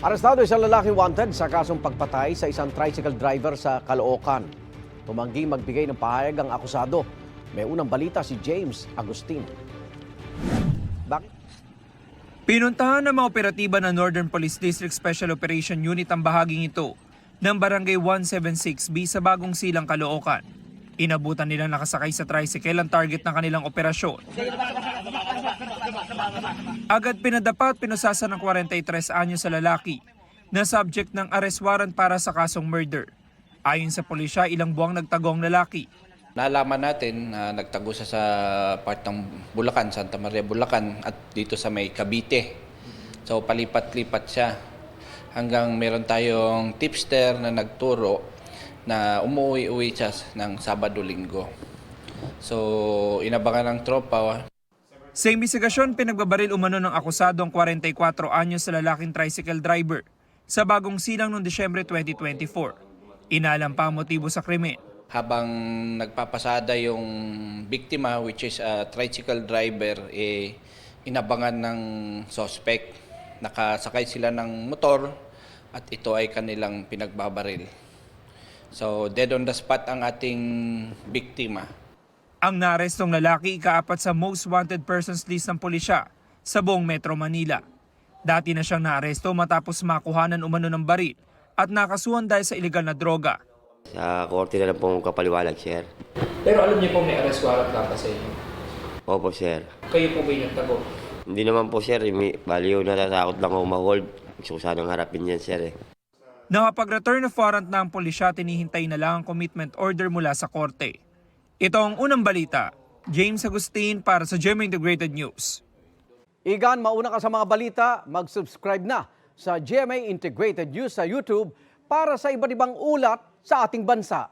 Arestado isang lalaki wanted sa kasong pagpatay sa isang tricycle driver sa Caloocan. Tumanggi magbigay ng pahayag ang akusado. May unang balita si James Agustin. Bakit? Pinuntahan ng mga operatiba ng Northern Police District Special Operation Unit ang bahaging ito ng Barangay 176B sa Bagong Silang, Caloocan. Inabutan nilang nakasakay sa tricycle ang target ng kanilang operasyon. Agad pinadapa at pinusasa ng 43 anyos sa lalaki na subject ng arrest warrant para sa kasong murder. Ayon sa pulisya, ilang buwang nagtagong lalaki. Nalaman natin na nagtago siya sa part ng Bulacan, Santa Maria, Bulacan at dito sa may Cavite. So palipat-lipat siya hanggang meron tayong tipster na nagturo na umuwi-uwi siya ng Sabado-Linggo. So inabangan ng tropa. Sa imbestigasyon, pinagbabaril umano ng akusadong 44 anyos sa lalaking tricycle driver sa Bagong Silang noong Disyembre 2024. Inalam pa ang motibo sa krimen. Habang nagpapasada yung biktima, which is a tricycle driver, inabangan ng suspect. Nakasakay sila ng motor at ito ay kanilang pinagbabaril. So dead on the spot ang ating biktima. Ang naarestong lalaki ikaapat sa most wanted persons list ng pulisya sa buong Metro Manila. Dati na siyang naaresto matapos makuhanan umano ng baril at nakasuhan dahil sa illegal na droga. Sa korte na lang pong kapaliwalag, sir. Pero alam niyo po may arrest warrant lang sa inyo. Opo, sir. Kayo po ba yung nagtago? Hindi naman po, sir. Baliw, natatakot lang ako ma-hold. Gusto ko sanang harapin yan, sir. Nakapag-return of warrant na ang pulisya, tinihintay na lang ang commitment order mula sa korte. Ito ang unang balita. James Agustin para sa GMA Integrated News. Igan, mauna ka sa mga balita, mag-subscribe na sa GMA Integrated News sa YouTube para sa iba't ibang ulat sa ating bansa.